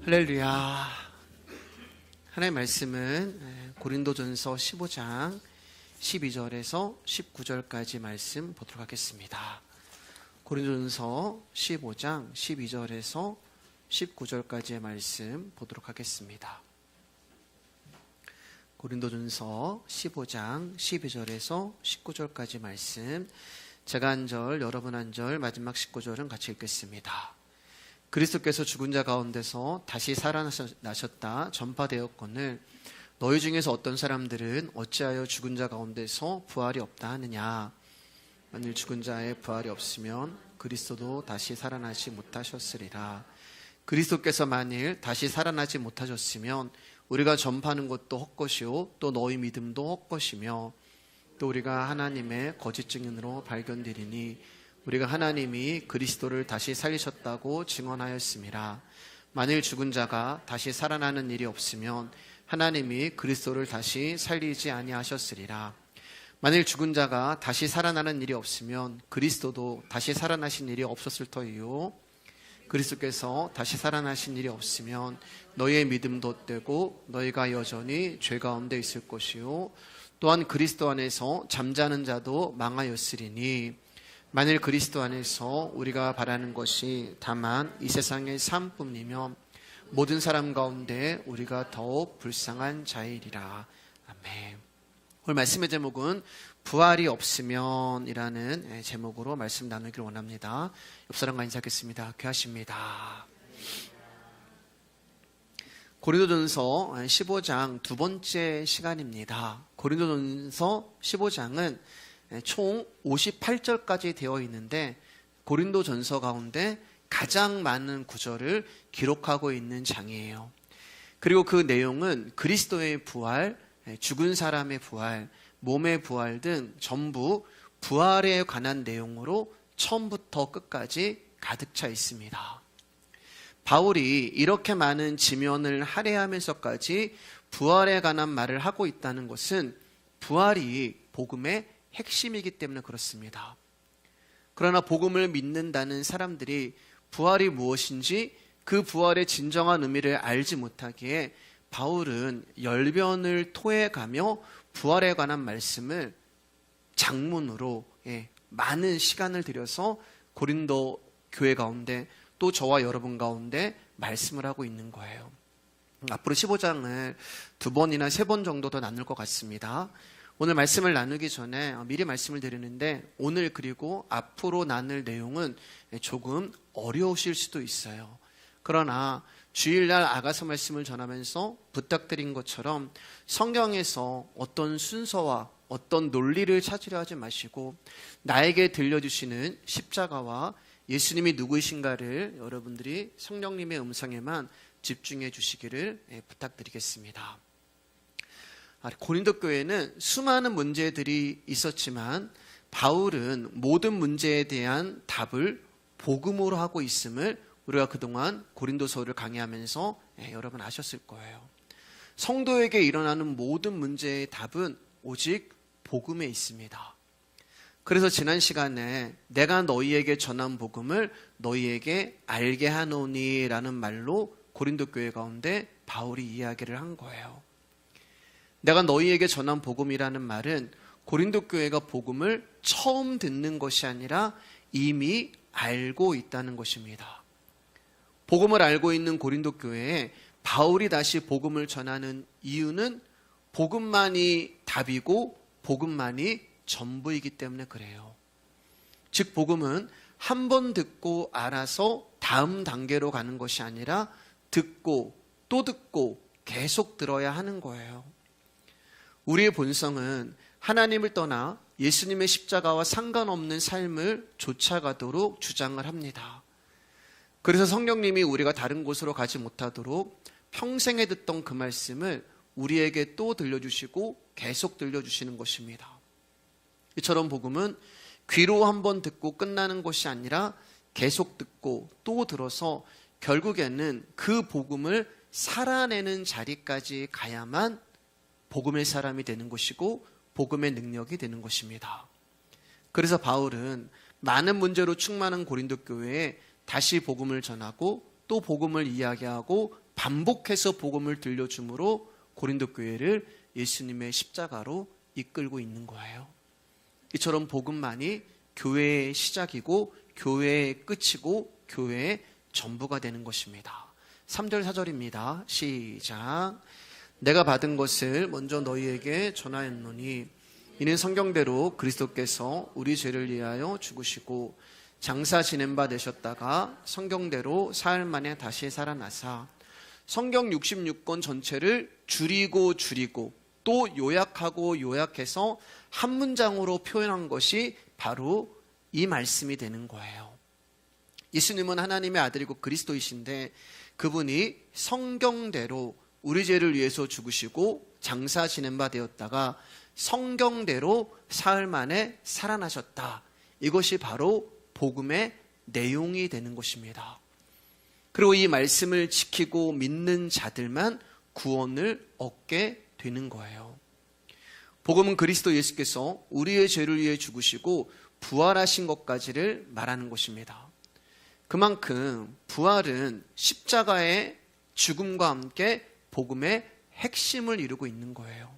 할렐루야. 하나님의 말씀은 고린도전서 15장 12절에서 19절까지 말씀 보도록 하겠습니다. 고린도전서 15장 12절에서 19절까지의 말씀 보도록 하겠습니다. 고린도전서 15장 12절에서 19절까지 말씀, 제가 한 절, 여러분 한 절, 마지막 19절은 같이 읽겠습니다. 그리스도께서 죽은 자 가운데서 다시 살아나셨다 전파되었거늘 너희 중에서 어떤 사람들은 어찌하여 죽은 자 가운데서 부활이 없다 하느냐. 만일 죽은 자의 부활이 없으면 그리스도도 다시 살아나지 못하셨으리라. 그리스도께서 만일 다시 살아나지 못하셨으면 우리가 전파하는 것도 헛것이요 또 너희 믿음도 헛것이며 또 우리가 하나님의 거짓 증인으로 발견되리니 우리가 하나님이 그리스도를 다시 살리셨다고 증언하였음이라. 만일 죽은 자가 다시 살아나는 일이 없으면 하나님이 그리스도를 다시 살리지 아니하셨으리라. 만일 죽은 자가 다시 살아나는 일이 없으면 그리스도도 다시 살아나신 일이 없었을 터이요. 그리스도께서 다시 살아나신 일이 없으면 너희의 믿음도 헛되고 너희가 여전히 죄 가운데 있을 것이요 또한 그리스도 안에서 잠자는 자도 망하였으리니 만일 그리스도 안에서 우리가 바라는 것이 다만 이 세상의 삶뿐이면 모든 사람 가운데 우리가 더욱 불쌍한 자이리라. 아멘. 오늘 말씀의 제목은 부활이 없으면 이라는 제목으로 말씀 나누기를 원합니다. 옆 사람과 인사하겠습니다. 귀하십니다. 고린도전서 15장 두 번째 시간입니다. 고린도전서 15장은 총 58절까지 되어 있는데 고린도전서 가운데 가장 많은 구절을 기록하고 있는 장이에요. 그리고 그 내용은 그리스도의 부활, 죽은 사람의 부활, 몸의 부활 등 전부 부활에 관한 내용으로 처음부터 끝까지 가득 차 있습니다. 바울이 이렇게 많은 지면을 할애하면서까지 부활에 관한 말을 하고 있다는 것은 부활이 복음의 핵심이기 때문에 그렇습니다. 그러나 복음을 믿는다는 사람들이 부활이 무엇인지 그 부활의 진정한 의미를 알지 못하기에 바울은 열변을 토해가며 부활에 관한 말씀을 장문으로 많은 시간을 들여서 고린도 교회 가운데 또 저와 여러분 가운데 말씀을 하고 있는 거예요. 앞으로 15장을 2번이나 3번 정도 더 나눌 것 같습니다. 오늘 말씀을 나누기 전에 미리 말씀을 드리는데 오늘 그리고 앞으로 나눌 내용은 조금 어려우실 수도 있어요. 그러나 주일날 아가서 말씀을 전하면서 부탁드린 것처럼 성경에서 어떤 순서와 어떤 논리를 찾으려 하지 마시고 나에게 들려주시는 십자가와 예수님이 누구이신가를 여러분들이 성령님의 음성에만 집중해 주시기를 부탁드리겠습니다. 고린도 교회는 수많은 문제들이 있었지만 바울은 모든 문제에 대한 답을 복음으로 하고 있음을 우리가 그동안 고린도서를 강의하면서 여러분 아셨을 거예요. 성도에게 일어나는 모든 문제의 답은 오직 복음에 있습니다. 그래서 지난 시간에 내가 너희에게 전한 복음을 너희에게 알게 하노니 라는 말로 고린도 교회 가운데 바울이 이야기를 한 거예요. 내가 너희에게 전한 복음이라는 말은 고린도 교회가 복음을 처음 듣는 것이 아니라 이미 알고 있다는 것입니다. 복음을 알고 있는 고린도 교회에 바울이 다시 복음을 전하는 이유는 복음만이 답이고 복음만이 전부이기 때문에 그래요. 즉 복음은 한 번 듣고 알아서 다음 단계로 가는 것이 아니라 듣고 또 듣고 계속 들어야 하는 거예요. 우리의 본성은 하나님을 떠나 예수님의 십자가와 상관없는 삶을 쫓아가도록 주장을 합니다. 그래서 성령님이 우리가 다른 곳으로 가지 못하도록 평생에 듣던 그 말씀을 우리에게 또 들려주시고 계속 들려주시는 것입니다. 이처럼 복음은 귀로 한번 듣고 끝나는 것이 아니라 계속 듣고 또 들어서 결국에는 그 복음을 살아내는 자리까지 가야만 복음의 사람이 되는 것이고 복음의 능력이 되는 것입니다. 그래서 바울은 많은 문제로 충만한 고린도 교회에 다시 복음을 전하고 또 복음을 이야기하고 반복해서 복음을 들려줌으로 고린도 교회를 예수님의 십자가로 이끌고 있는 거예요. 이처럼 복음만이 교회의 시작이고 교회의 끝이고 교회의 전부가 되는 것입니다. 3절 4절입니다. 시작. 내가 받은 것을 먼저 너희에게 전하였노니 이는 성경대로 그리스도께서 우리 죄를 위하여 죽으시고 장사 지낸 바 되셨다가 성경대로 사흘 만에 다시 살아나사. 성경 66권 전체를 줄이고 또 요약하고 요약해서 한 문장으로 표현한 것이 바로 이 말씀이 되는 거예요. 예수님은 하나님의 아들이고 그리스도이신데 그분이 성경대로 우리 죄를 위해서 죽으시고 장사 지낸 바 되었다가 성경대로 사흘 만에 살아나셨다. 이것이 바로 복음의 내용이 되는 것입니다. 그리고 이 말씀을 지키고 믿는 자들만 구원을 얻게 되는 거예요. 복음은 그리스도 예수께서 우리의 죄를 위해 죽으시고 부활하신 것까지를 말하는 것입니다. 그만큼 부활은 십자가의 죽음과 함께 복음의 핵심을 이루고 있는 거예요.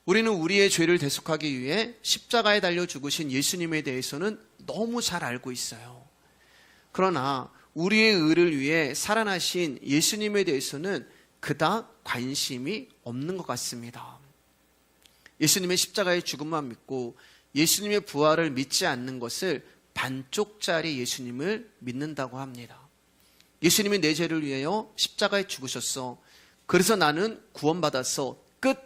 우리는 우리의 죄를 대속하기 위해 십자가에 달려 죽으신 예수님에 대해서는 너무 잘 알고 있어요. 그러나 우리의 의를 위해 살아나신 예수님에 대해서는 그닥 관심이 없는 것 같습니다. 예수님의 십자가의 죽음만 믿고 예수님의 부활을 믿지 않는 것을 반쪽짜리 예수님을 믿는다고 합니다. 예수님이 내 죄를 위하여 십자가에 죽으셨어. 그래서 나는 구원받았어. 끝.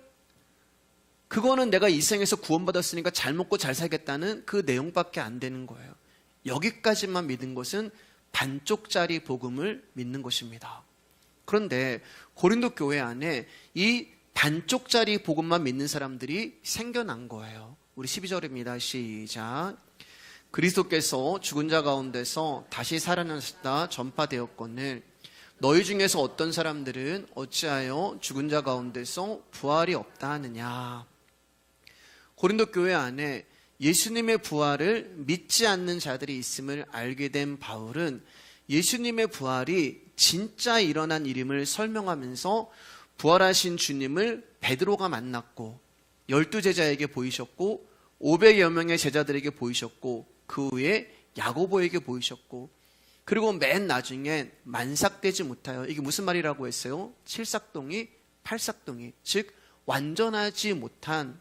그거는 내가 이 생에서 구원받았으니까 잘 먹고 잘 살겠다는 그 내용밖에 안 되는 거예요. 여기까지만 믿은 것은 반쪽짜리 복음을 믿는 것입니다. 그런데 고린도 교회 안에 이 반쪽짜리 복음만 믿는 사람들이 생겨난 거예요. 우리 12절입니다. 시작. 그리스도께서 죽은 자 가운데서 다시 살아나셨다 전파되었거늘 너희 중에서 어떤 사람들은 어찌하여 죽은 자 가운데서 부활이 없다 하느냐. 고린도 교회 안에 예수님의 부활을 믿지 않는 자들이 있음을 알게 된 바울은 예수님의 부활이 진짜 일어난 일임을 설명하면서 부활하신 주님을 베드로가 만났고 12제자에게 보이셨고 500여 명의 제자들에게 보이셨고 그 후에 야고보에게 보이셨고 그리고 맨 나중엔 만삭되지 못하여, 이게 무슨 말이라고 했어요? 칠삭동이 팔삭동이, 즉 완전하지 못한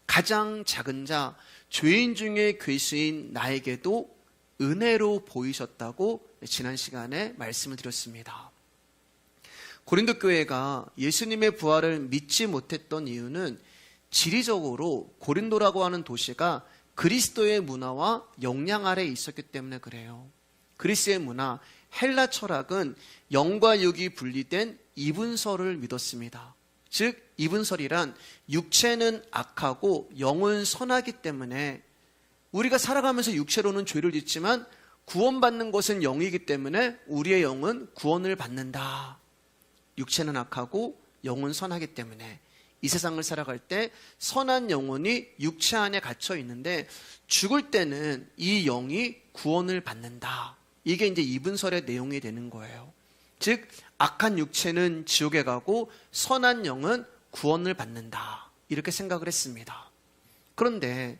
가장 작은 자, 죄인 중에 괴수인 나에게도 은혜로 보이셨다고 지난 시간에 말씀을 드렸습니다. 고린도 교회가 예수님의 부활을 믿지 못했던 이유는 지리적으로 고린도라고 하는 도시가 그리스도의 문화와 영향 아래에 있었기 때문에 그래요. 그리스의 문화, 헬라 철학은 영과 육이 분리된 이분설을 믿었습니다. 즉 이분설이란 육체는 악하고 영은 선하기 때문에 우리가 살아가면서 육체로는 죄를 짓지만 구원받는 것은 영이기 때문에 우리의 영은 구원을 받는다. 육체는 악하고 영은 선하기 때문에 이 세상을 살아갈 때 선한 영혼이 육체 안에 갇혀 있는데 죽을 때는 이 영이 구원을 받는다. 이게 이제 이분설의 내용이 되는 거예요. 즉 악한 육체는 지옥에 가고 선한 영은 구원을 받는다. 이렇게 생각을 했습니다. 그런데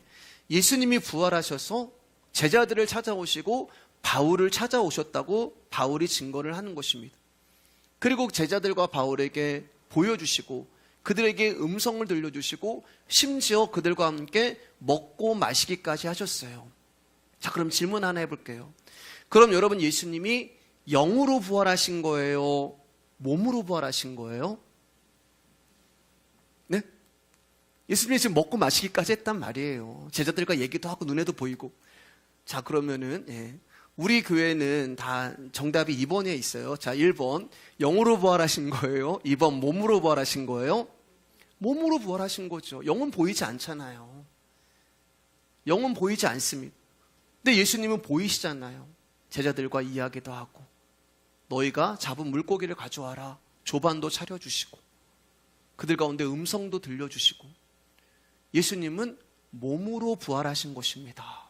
예수님이 부활하셔서 제자들을 찾아오시고 바울을 찾아오셨다고 바울이 증거를 하는 것입니다. 그리고 제자들과 바울에게 보여주시고 그들에게 음성을 들려주시고 심지어 그들과 함께 먹고 마시기까지 하셨어요. 자, 그럼 질문 하나 해볼게요. 그럼 여러분, 예수님이 영으로 부활하신 거예요? 몸으로 부활하신 거예요? 네? 예수님이 지금 먹고 마시기까지 했단 말이에요. 제자들과 얘기도 하고 눈에도 보이고. 자, 그러면은 우리 교회는 다 정답이 2번에 있어요. 자, 1번 영으로 부활하신 거예요? 2번 몸으로 부활하신 거예요? 몸으로 부활하신 거죠. 영은 보이지 않잖아요. 영은 보이지 않습니다. 근데 예수님은 보이시잖아요. 제자들과 이야기도 하고 너희가 잡은 물고기를 가져와라. 조반도 차려주시고 그들 가운데 음성도 들려주시고 예수님은 몸으로 부활하신 것입니다.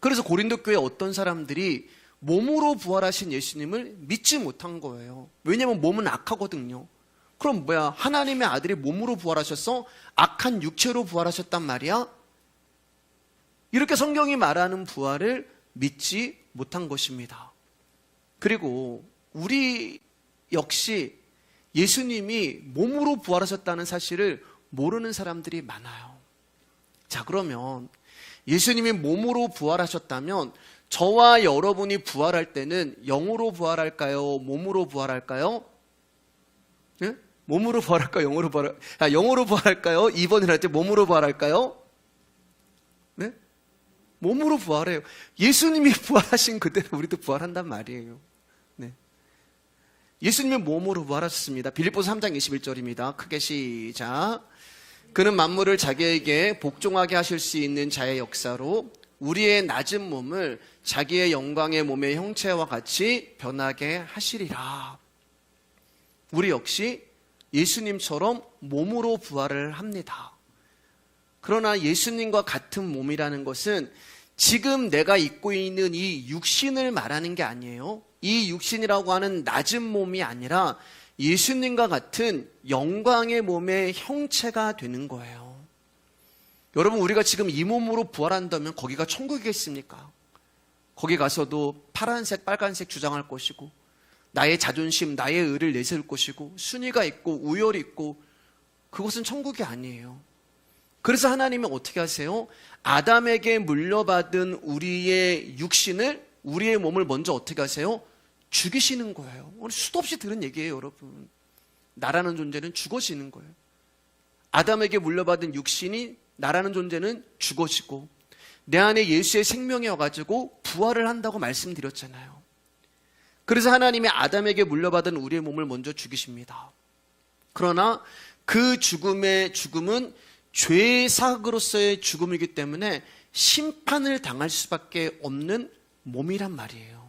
그래서 고린도 교회 어떤 사람들이 몸으로 부활하신 예수님을 믿지 못한 거예요. 왜냐하면 몸은 악하거든요. 그럼 뭐야? 하나님의 아들이 몸으로 부활하셔서 악한 육체로 부활하셨단 말이야? 이렇게 성경이 말하는 부활을 믿지 못한 것입니다. 그리고 우리 역시 예수님이 몸으로 부활하셨다는 사실을 모르는 사람들이 많아요. 자, 그러면 예수님이 몸으로 부활하셨다면 저와 여러분이 부활할 때는 영으로 부활할까요? 몸으로 부활할까요? 네? 몸으로 부활할까요? 영으로 부활할까요? 2번을 할 때 몸으로 부활할까요? 네? 몸으로 부활해요. 예수님이 부활하신 그대로 우리도 부활한단 말이에요. 네. 예수님이 몸으로 부활하셨습니다. 빌립보서 3장 21절입니다. 크게 시작. 그는 만물을 자기에게 복종하게 하실 수 있는 자의 역사로 우리의 낮은 몸을 자기의 영광의 몸의 형체와 같이 변하게 하시리라. 우리 역시 예수님처럼 몸으로 부활을 합니다. 그러나 예수님과 같은 몸이라는 것은 지금 내가 입고 있는 이 육신을 말하는 게 아니에요. 이 육신이라고 하는 낮은 몸이 아니라 예수님과 같은 영광의 몸의 형체가 되는 거예요. 여러분, 우리가 지금 이 몸으로 부활한다면 거기가 천국이겠습니까? 거기 가서도 파란색, 빨간색 주장할 것이고 나의 자존심, 나의 의를 내세울 것이고 순위가 있고 우열이 있고 그것은 천국이 아니에요. 그래서 하나님이 어떻게 하세요? 아담에게 물려받은 우리의 육신을, 우리의 몸을 먼저 어떻게 하세요? 죽이시는 거예요. 오늘 수도 없이 들은 얘기예요, 여러분. 나라는 존재는 죽어지는 거예요. 아담에게 물려받은 육신이, 나라는 존재는 죽어지고 내 안에 예수의 생명이 와가지고 부활을 한다고 말씀드렸잖아요. 그래서 하나님이 아담에게 물려받은 우리의 몸을 먼저 죽이십니다. 그러나 그 죽음은 죄의 사악으로서의 죽음이기 때문에 심판을 당할 수밖에 없는 몸이란 말이에요.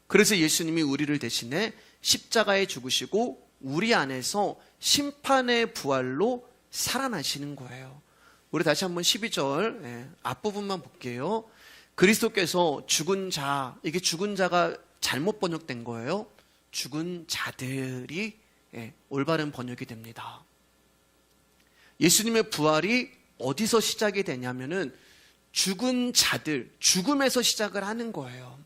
그래서 예수님이 우리를 대신해 십자가에 죽으시고 우리 안에서 심판의 부활로 살아나시는 거예요. 우리 다시 한번 12절 앞부분만 볼게요. 그리스도께서 죽은 자, 이게 죽은 자가 잘못 번역된 거예요. 죽은 자들이 올바른 번역이 됩니다. 예수님의 부활이 어디서 시작이 되냐면은 죽은 자들, 죽음에서 시작을 하는 거예요.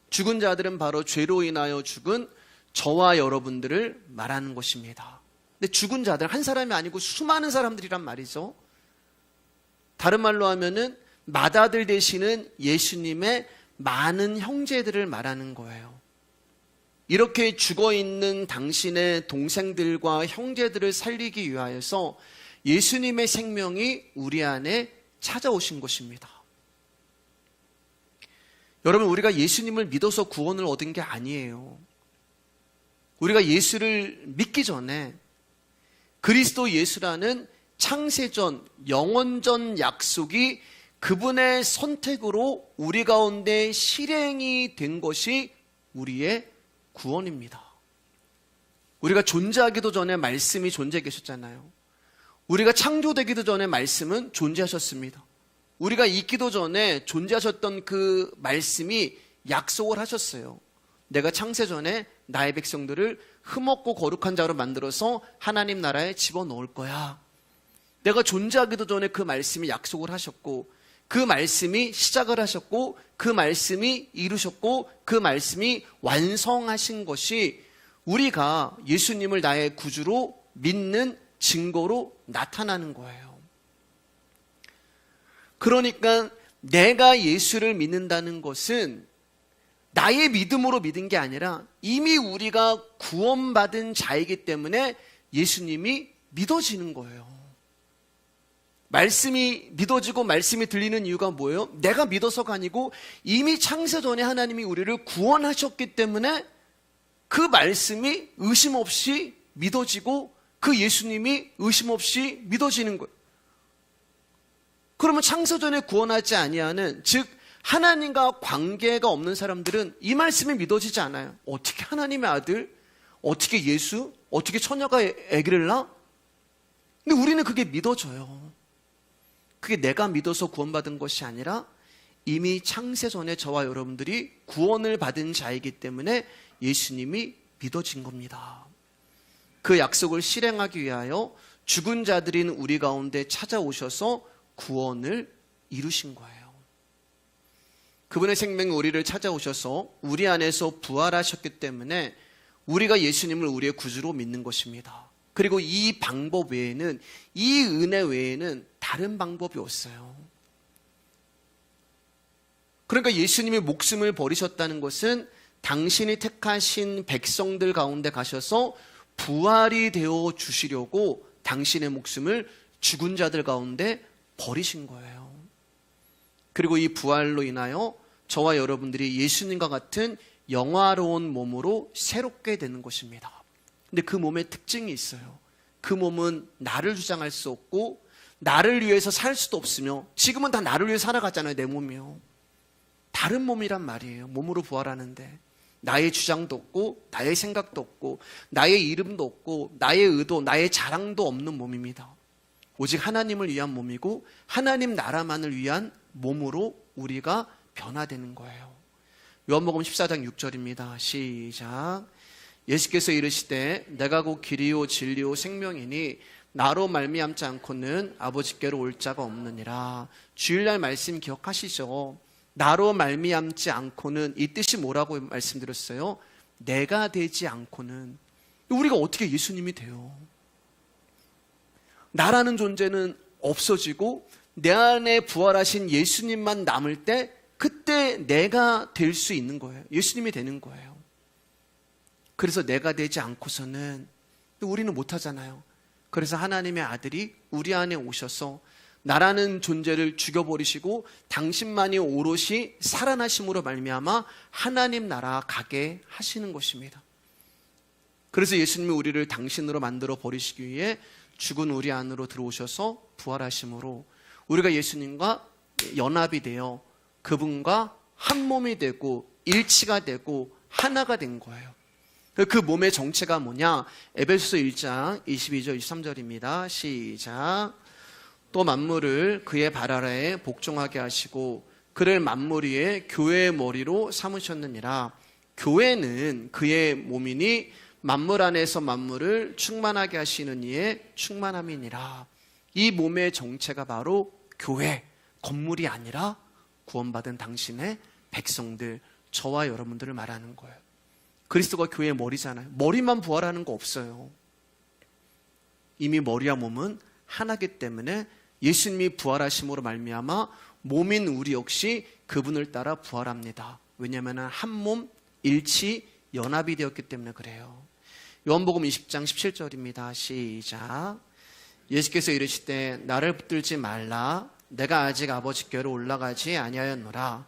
죽은 자들은 바로 죄로 인하여 죽은 저와 여러분들을 말하는 것입니다. 근데 죽은 자들, 한 사람이 아니고 수많은 사람들이란 말이죠. 다른 말로 하면은 맏아들 되시는 예수님의 많은 형제들을 말하는 거예요. 이렇게 죽어있는 당신의 동생들과 형제들을 살리기 위하여서 예수님의 생명이 우리 안에 찾아오신 것입니다. 여러분, 우리가 예수님을 믿어서 구원을 얻은 게 아니에요. 우리가 예수를 믿기 전에 그리스도 예수라는 창세전, 영원전 약속이 그분의 선택으로 우리 가운데 실행이 된 것이 우리의 구원입니다. 우리가 존재하기도 전에 말씀이 존재해 계셨잖아요. 우리가 창조되기도 전에 말씀은 존재하셨습니다. 우리가 있기도 전에 존재하셨던 그 말씀이 약속을 하셨어요. 내가 창세전에 나의 백성들을 흠없고 거룩한 자로 만들어서 하나님 나라에 집어넣을 거야. 내가 존재하기도 전에 그 말씀이 약속을 하셨고, 그 말씀이 시작을 하셨고, 그 말씀이 이루셨고, 그 말씀이 완성하신 것이 우리가 예수님을 나의 구주로 믿는 증거로 나타나는 거예요. 그러니까 내가 예수를 믿는다는 것은 나의 믿음으로 믿은 게 아니라 이미 우리가 구원받은 자이기 때문에 예수님이 믿어지는 거예요. 말씀이 믿어지고 말씀이 들리는 이유가 뭐예요? 내가 믿어서가 아니고 이미 창세전에 하나님이 우리를 구원하셨기 때문에 그 말씀이 의심 없이 믿어지고 그 예수님이 의심 없이 믿어지는 거예요. 그러면 창세전에 구원하지 아니하는, 즉 하나님과 관계가 없는 사람들은 이 말씀이 믿어지지 않아요. 어떻게 하나님의 아들, 어떻게 예수, 어떻게 처녀가 아기를 낳아? 근데 우리는 그게 믿어져요. 그게 내가 믿어서 구원받은 것이 아니라 이미 창세전에 저와 여러분들이 구원을 받은 자이기 때문에 예수님이 믿어진 겁니다. 그 약속을 실행하기 위하여 죽은 자들인 우리 가운데 찾아오셔서 구원을 이루신 거예요. 그분의 생명이 우리를 찾아오셔서 우리 안에서 부활하셨기 때문에 우리가 예수님을 우리의 구주로 믿는 것입니다. 그리고 이 방법 외에는, 이 은혜 외에는 다른 방법이 없어요. 그러니까 예수님이 목숨을 버리셨다는 것은 당신이 택하신 백성들 가운데 가셔서 부활이 되어 주시려고 당신의 목숨을 죽은 자들 가운데 버리신 거예요. 그리고 이 부활로 인하여 저와 여러분들이 예수님과 같은 영화로운 몸으로 새롭게 되는 것입니다. 근데 그 몸의 특징이 있어요. 그 몸은 나를 주장할 수 없고 나를 위해서 살 수도 없으며, 지금은 다 나를 위해 살아가잖아요. 내 몸이요. 다른 몸이란 말이에요. 몸으로 부활하는데 나의 주장도 없고 나의 생각도 없고 나의 이름도 없고 나의 의도, 나의 자랑도 없는 몸입니다. 오직 하나님을 위한 몸이고 하나님 나라만을 위한 몸으로 우리가 변화되는 거예요. 요한복음 14장 6절입니다. 시작. 예수께서 이르시되 내가 곧 길이요 진리요 생명이니 나로 말미암지 않고는 아버지께로 올 자가 없느니라. 주일날 말씀 기억하시죠? 나로 말미암지 않고는, 이 뜻이 뭐라고 말씀드렸어요? 내가 되지 않고는. 우리가 어떻게 예수님이 돼요? 나라는 존재는 없어지고 내 안에 부활하신 예수님만 남을 때, 그때 내가 될 수 있는 거예요. 예수님이 되는 거예요. 그래서 내가 되지 않고서는 우리는 못하잖아요. 그래서 하나님의 아들이 우리 안에 오셔서 나라는 존재를 죽여버리시고 당신만이 오롯이 살아나심으로 말미암아 하나님 나라 가게 하시는 것입니다. 그래서 예수님이 우리를 당신으로 만들어 버리시기 위해 죽은 우리 안으로 들어오셔서 부활하심으로 우리가 예수님과 연합이 되어 그분과 한 몸이 되고 일치가 되고 하나가 된 거예요. 그 몸의 정체가 뭐냐? 에베소서 1장 22절 23절입니다. 시작. 또 만물을 그의 발 아래에 복종하게 하시고 그를 만물 위에 교회의 머리로 삼으셨느니라. 교회는 그의 몸이니 만물 안에서 만물을 충만하게 하시는 이의 충만함이니라. 이 몸의 정체가 바로 교회, 건물이 아니라 구원받은 당신의 백성들, 저와 여러분들을 말하는 거예요. 그리스도가 교회의 머리잖아요. 머리만 부활하는 거 없어요. 이미 머리와 몸은 하나이기 때문에 예수님이 부활하심으로 말미암아 몸인 우리 역시 그분을 따라 부활합니다. 왜냐하면 한 몸 일치 연합이 되었기 때문에 그래요. 요한복음 20장 17절입니다. 시작. 예수께서 이르시되 나를 붙들지 말라. 내가 아직 아버지께로 올라가지 아니하였노라.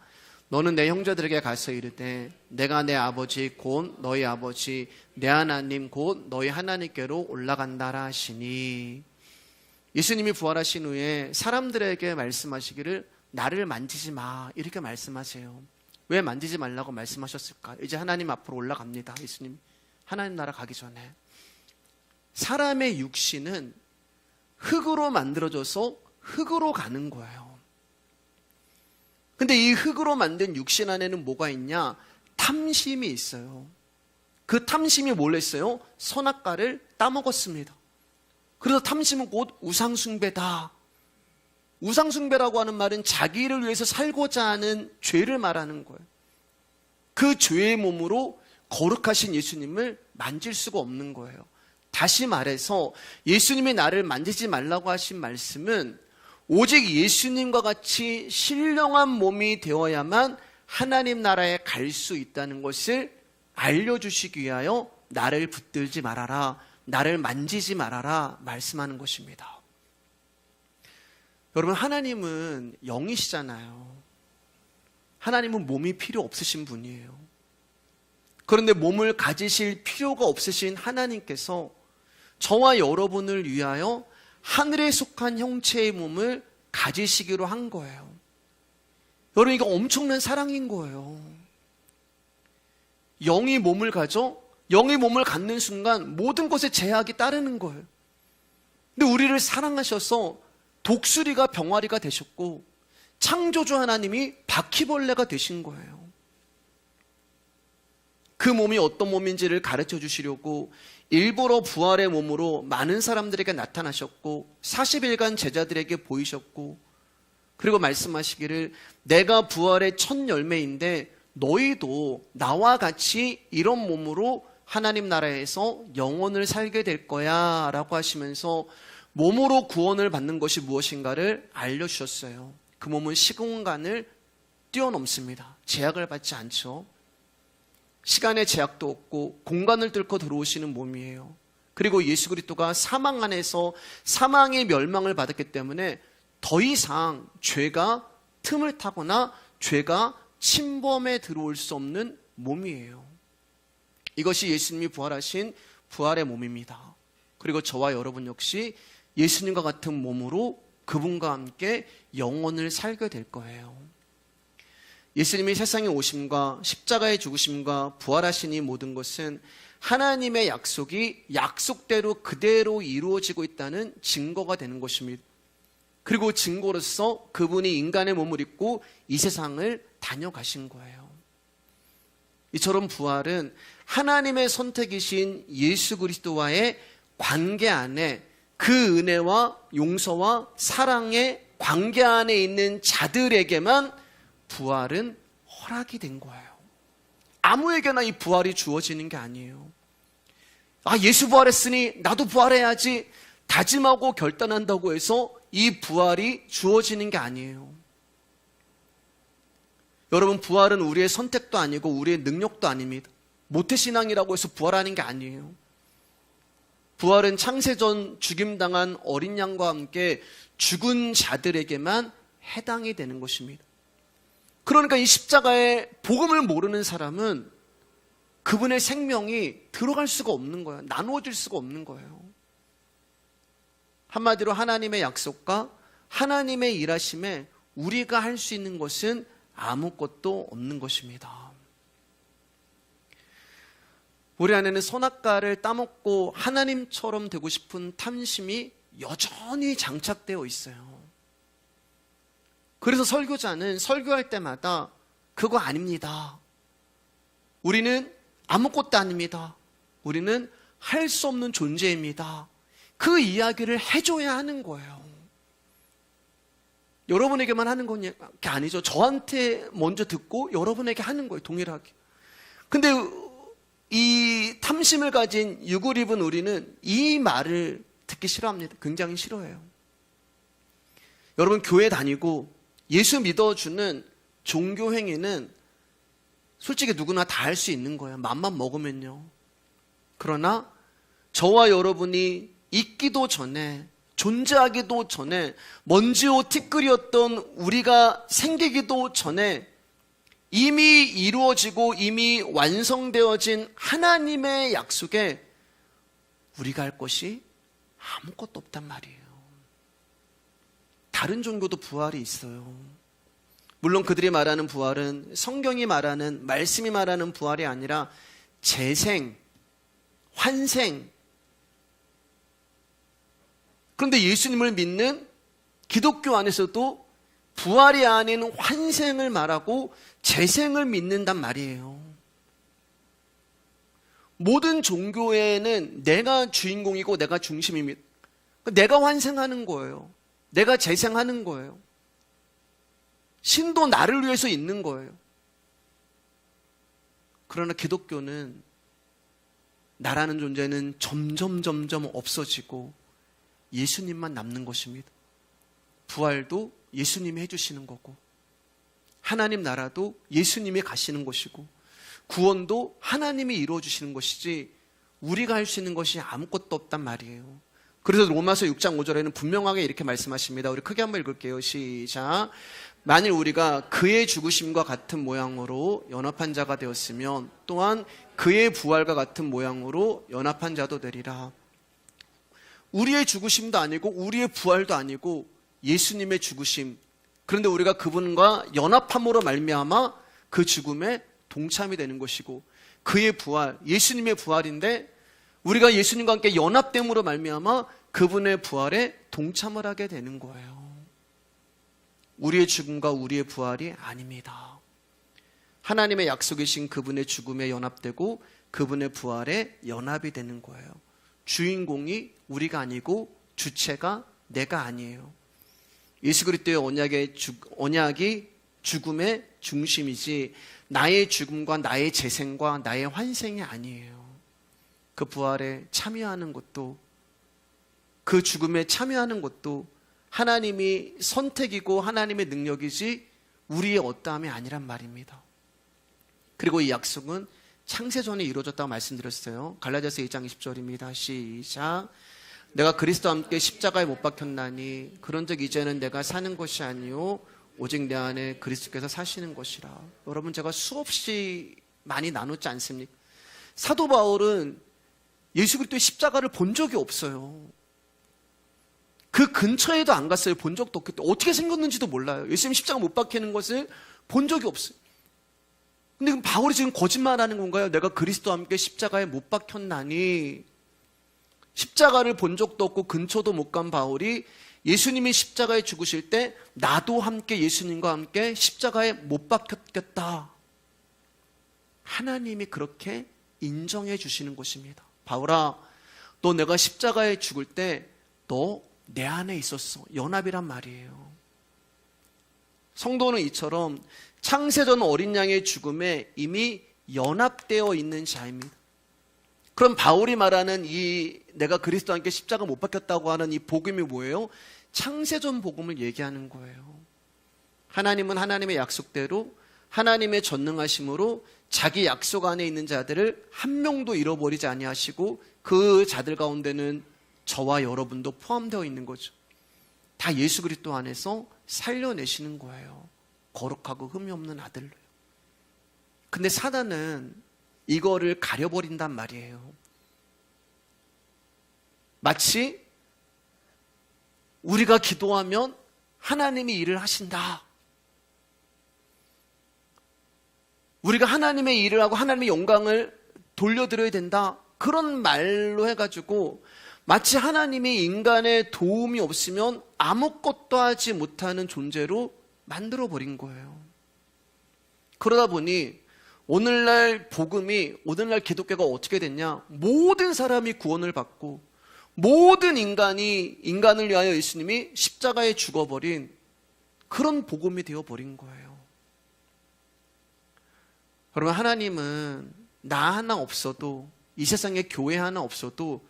너는 내 형제들에게 가서 이르되 내가 내 아버지 곧 너희 아버지 내 하나님 곧 너희 하나님께로 올라간다라 하시니. 예수님이 부활하신 후에 사람들에게 말씀하시기를 나를 만지지 마, 이렇게 말씀하세요. 왜 만지지 말라고 말씀하셨을까? 이제 하나님 앞으로 올라갑니다. 예수님 하나님 나라 가기 전에. 사람의 육신은 흙으로 만들어져서 흙으로 가는 거예요. 근데 이 흙으로 만든 육신 안에는 뭐가 있냐? 탐심이 있어요. 그 탐심이 뭘 했어요? 선악과를 따먹었습니다. 그래서 탐심은 곧 우상숭배다. 우상숭배라고 하는 말은 자기를 위해서 살고자 하는 죄를 말하는 거예요. 그 죄의 몸으로 거룩하신 예수님을 만질 수가 없는 거예요. 다시 말해서 예수님이 나를 만지지 말라고 하신 말씀은 오직 예수님과 같이 신령한 몸이 되어야만 하나님 나라에 갈 수 있다는 것을 알려주시기 위하여 나를 붙들지 말아라, 나를 만지지 말아라 말씀하는 것입니다. 여러분, 하나님은 영이시잖아요. 하나님은 몸이 필요 없으신 분이에요. 그런데 몸을 가지실 필요가 없으신 하나님께서 저와 여러분을 위하여 하늘에 속한 형체의 몸을 가지시기로 한 거예요. 여러분, 이거 엄청난 사랑인 거예요. 영이 몸을 가져 영이 몸을 갖는 순간 모든 것에 제약이 따르는 거예요. 근데 우리를 사랑하셔서 독수리가 병아리가 되셨고 창조주 하나님이 바퀴벌레가 되신 거예요. 그 몸이 어떤 몸인지를 가르쳐 주시려고 일부러 부활의 몸으로 많은 사람들에게 나타나셨고 40일간 제자들에게 보이셨고, 그리고 말씀하시기를 내가 부활의 첫 열매인데 너희도 나와 같이 이런 몸으로 하나님 나라에서 영원을 살게 될 거야 라고 하시면서 몸으로 구원을 받는 것이 무엇인가를 알려주셨어요. 그 몸은 시공간을 뛰어넘습니다. 제약을 받지 않죠. 시간의 제약도 없고 공간을 뚫고 들어오시는 몸이에요. 그리고 예수 그리스도가 사망 안에서 사망의 멸망을 받았기 때문에 더 이상 죄가 틈을 타거나 죄가 침범에 들어올 수 없는 몸이에요. 이것이 예수님이 부활하신 부활의 몸입니다. 그리고 저와 여러분 역시 예수님과 같은 몸으로 그분과 함께 영원을 살게 될 거예요. 예수님이 세상에 오심과 십자가의 죽으심과 부활하신 이 모든 것은 하나님의 약속이 약속대로 그대로 이루어지고 있다는 증거가 되는 것입니다. 그리고 증거로서 그분이 인간의 몸을 입고 이 세상을 다녀가신 거예요. 이처럼 부활은 하나님의 선택이신 예수 그리스도와의 관계 안에, 그 은혜와 용서와 사랑의 관계 안에 있는 자들에게만 부활은 허락이 된 거예요. 아무에게나 이 부활이 주어지는 게 아니에요. 예수 부활했으니 나도 부활해야지 다짐하고 결단한다고 해서 이 부활이 주어지는 게 아니에요. 여러분, 부활은 우리의 선택도 아니고 우리의 능력도 아닙니다. 모태신앙이라고 해서 부활하는 게 아니에요. 부활은 창세전 죽임당한 어린 양과 함께 죽은 자들에게만 해당이 되는 것입니다. 그러니까 이 십자가의 복음을 모르는 사람은 그분의 생명이 들어갈 수가 없는 거예요. 나누어질 수가 없는 거예요. 한마디로 하나님의 약속과 하나님의 일하심에 우리가 할 수 있는 것은 아무것도 없는 것입니다. 우리 안에는 선악과를 따먹고 하나님처럼 되고 싶은 탐심이 여전히 장착되어 있어요. 그래서 설교자는 설교할 때마다 그거 아닙니다. 우리는 아무것도 아닙니다. 우리는 할 수 없는 존재입니다. 그 이야기를 해줘야 하는 거예요. 여러분에게만 하는 게 아니죠. 저한테 먼저 듣고 여러분에게 하는 거예요. 동일하게. 근데 이 탐심을 가진 육을 입은 우리는 이 말을 듣기 싫어합니다. 굉장히 싫어해요. 여러분, 교회 다니고 예수 믿어주는 종교 행위는 솔직히 누구나 다 할 수 있는 거예요. 맘만 먹으면요. 그러나 저와 여러분이 있기도 전에, 존재하기도 전에, 먼지오 티끌이었던 우리가 생기기도 전에 이미 이루어지고 이미 완성되어진 하나님의 약속에 우리가 할 것이 아무것도 없단 말이에요. 다른 종교도 부활이 있어요. 물론 그들이 말하는 부활은 성경이 말하는, 말씀이 말하는 부활이 아니라 재생, 환생. 그런데 예수님을 믿는 기독교 안에서도 부활이 아닌 환생을 말하고 재생을 믿는단 말이에요. 모든 종교에는 내가 주인공이고 내가 중심입니다. 내가 환생하는 거예요. 내가 재생하는 거예요. 신도 나를 위해서 있는 거예요. 그러나 기독교는 나라는 존재는 점점 없어지고 예수님만 남는 것입니다. 부활도 예수님이 해주시는 거고, 하나님 나라도 예수님이 가시는 것이고, 구원도 하나님이 이루어주시는 것이지 우리가 할 수 있는 것이 아무것도 없단 말이에요. 그래서 로마서 6장 5절에는 분명하게 이렇게 말씀하십니다. 우리 크게 한번 읽을게요. 시작. 만일 우리가 그의 죽으심과 같은 모양으로 연합한 자가 되었으면 또한 그의 부활과 같은 모양으로 연합한 자도 되리라. 우리의 죽으심도 아니고 우리의 부활도 아니고 예수님의 죽으심, 그런데 우리가 그분과 연합함으로 말미암아 그 죽음에 동참이 되는 것이고, 그의 부활, 예수님의 부활인데 우리가 예수님과 함께 연합됨으로 말미암아 그분의 부활에 동참을 하게 되는 거예요. 우리의 죽음과 우리의 부활이 아닙니다. 하나님의 약속이신 그분의 죽음에 연합되고 그분의 부활에 연합이 되는 거예요. 주인공이 우리가 아니고 주체가 내가 아니에요. 예수 그리스도의 언약이 죽음의 중심이지 나의 죽음과 나의 재생과 나의 환생이 아니에요. 그 부활에 참여하는 것도, 그 죽음에 참여하는 것도 하나님이 선택이고 하나님의 능력이지 우리의 어떠함이 아니란 말입니다. 그리고 이 약속은 창세전에 이루어졌다고 말씀드렸어요. 갈라디아서 2장 20절입니다. 시작. 내가 그리스도와 함께 십자가에 못 박혔나니 그런즉 이제는 내가 사는 것이 아니요 오직 내 안에 그리스도께서 사시는 것이라. 여러분, 제가 수없이 많이 나눴지 않습니까? 사도 바울은 예수 그리스도의 십자가를 본 적이 없어요. 그 근처에도 안 갔어요. 본 적도 없기 때문에 어떻게 생겼는지도 몰라요. 예수님 십자가 못 박히는 것을 본 적이 없어요. 근데 그럼 바울이 지금 거짓말하는 건가요? 내가 그리스도와 함께 십자가에 못 박혔나니. 십자가를 본 적도 없고 근처도 못 간 바울이 예수님이 십자가에 죽으실 때 나도 함께 예수님과 함께 십자가에 못 박혔겠다. 하나님이 그렇게 인정해 주시는 것입니다. 바울아, 너 내가 십자가에 죽을 때 너 내 안에 있었어. 연합이란 말이에요. 성도는 이처럼 창세전 어린 양의 죽음에 이미 연합되어 있는 자입니다. 그럼 바울이 말하는 이 내가 그리스도와 함께 십자가 못 박혔다고 하는 이 복음이 뭐예요? 창세전 복음을 얘기하는 거예요. 하나님은 하나님의 약속대로 하나님의 전능하심으로 자기 약속 안에 있는 자들을 한 명도 잃어버리지 아니하시고 그 자들 가운데는 저와 여러분도 포함되어 있는 거죠. 다 예수 그리스도 안에서 살려내시는 거예요. 거룩하고 흠이 없는 아들로요. 근데 사단은 이거를 가려버린단 말이에요. 마치 우리가 기도하면 하나님이 일을 하신다. 우리가 하나님의 일을 하고 하나님의 영광을 돌려드려야 된다. 그런 말로 해가지고 마치 하나님이 인간의 도움이 없으면 아무것도 하지 못하는 존재로 만들어버린 거예요. 그러다 보니 오늘날 복음이, 오늘날 기독교가 어떻게 됐냐? 모든 사람이 구원을 받고 모든 인간을 위하여 예수님이 십자가에 죽어버린 그런 복음이 되어버린 거예요. 여러분, 하나님은 나 하나 없어도, 이 세상에 교회 하나 없어도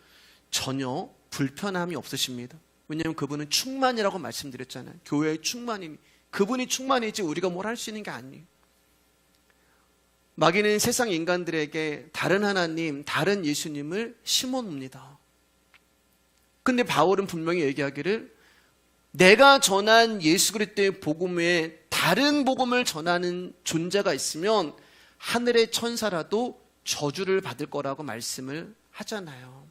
전혀 불편함이 없으십니다. 왜냐하면 그분은 충만이라고 말씀드렸잖아요. 교회의 충만임, 그분이 충만이지 우리가 뭘 할 수 있는 게 아니에요. 마귀는 세상 인간들에게 다른 하나님, 다른 예수님을 심어놓습니다. 근데 바울은 분명히 얘기하기를 내가 전한 예수 그리스도의 복음 외에 다른 복음을 전하는 존재가 있으면 하늘의 천사라도 저주를 받을 거라고 말씀을 하잖아요.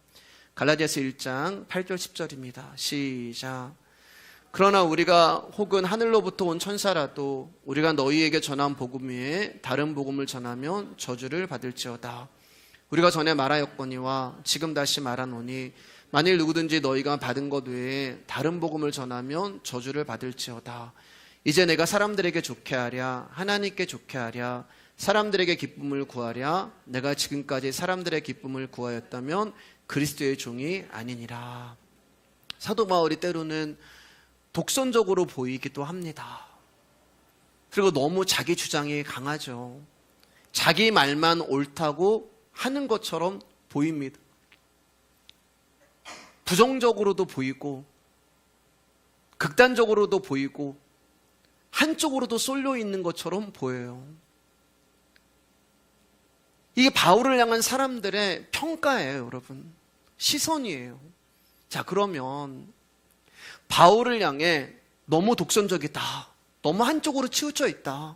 갈라디아서 1장 8절 10절입니다. 시작. 그러나 우리가 혹은 하늘로부터 온 천사라도 우리가 너희에게 전한 복음 외에 다른 복음을 전하면 저주를 받을지어다. 우리가 전에 말하였거니와 지금 다시 말하노니 만일 누구든지 너희가 받은 것 외에 다른 복음을 전하면 저주를 받을지어다. 이제 내가 사람들에게 좋게 하랴, 하나님께 좋게 하랴, 사람들에게 기쁨을 구하랴. 내가 지금까지 사람들의 기쁨을 구하였다면 그리스도의 종이 아니니라. 사도 바울이 때로는 독선적으로 보이기도 합니다. 그리고 너무 자기 주장이 강하죠. 자기 말만 옳다고 하는 것처럼 보입니다. 부정적으로도 보이고 극단적으로도 보이고 한쪽으로도 쏠려 있는 것처럼 보여요. 이게 바울을 향한 사람들의 평가예요, 여러분. 시선이에요. 자, 그러면 바울을 향해 너무 독선적이다, 너무 한쪽으로 치우쳐 있다,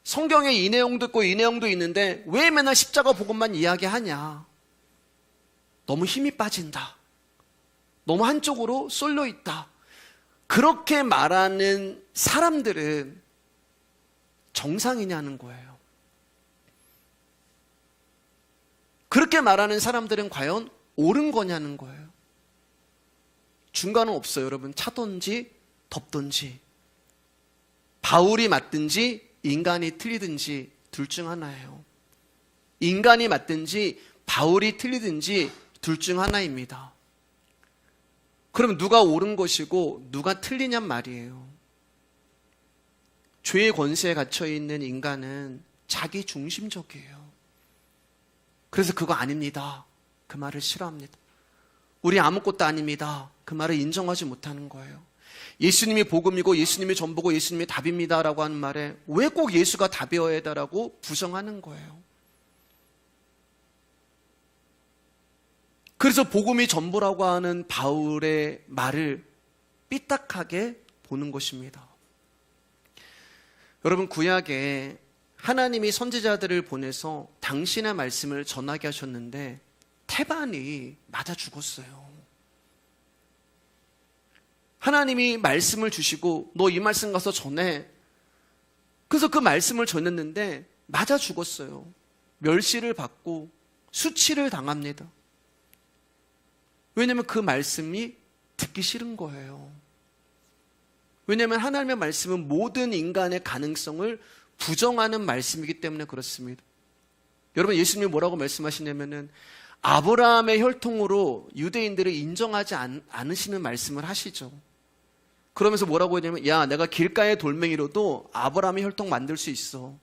성경에 이 내용도 있고 이 내용도 있는데 왜 맨날 십자가 복음만 이야기하냐, 너무 힘이 빠진다, 너무 한쪽으로 쏠려 있다, 그렇게 말하는 사람들은 정상이냐는 거예요. 그렇게 말하는 사람들은 과연 옳은 거냐는 거예요. 중간은 없어요, 여러분. 차든지 덥든지 바울이 맞든지 인간이 틀리든지 둘 중 하나예요. 인간이 맞든지 바울이 틀리든지 둘 중 하나입니다. 그럼 누가 옳은 것이고 누가 틀리냔 말이에요. 죄의 권세에 갇혀있는 인간은 자기 중심적이에요. 그래서 그거 아닙니다, 그 말을 싫어합니다. 우리 아무것도 아닙니다, 그 말을 인정하지 못하는 거예요. 예수님이 복음이고 예수님이 전부고 예수님이 답입니다 라고 하는 말에 왜 꼭 예수가 답이어야 해다라고 부정하는 거예요. 그래서 복음이 전부라고 하는 바울의 말을 삐딱하게 보는 것입니다. 여러분, 구약에 하나님이 선지자들을 보내서 당신의 말씀을 전하게 하셨는데 태반이 맞아 죽었어요. 하나님이 말씀을 주시고 너 이 말씀 가서 전해. 그래서 그 말씀을 전했는데 맞아 죽었어요. 멸시를 받고 수치를 당합니다. 왜냐하면 그 말씀이 듣기 싫은 거예요. 왜냐하면 하나님의 말씀은 모든 인간의 가능성을 부정하는 말씀이기 때문에 그렇습니다. 여러분, 예수님이 뭐라고 말씀하시냐면은 아브라함의 혈통으로 유대인들을 인정하지 않으시는 말씀을 하시죠. 그러면서 뭐라고 했냐면, 야, 내가 길가의 돌멩이로도 아브라함의 혈통 만들 수 있어.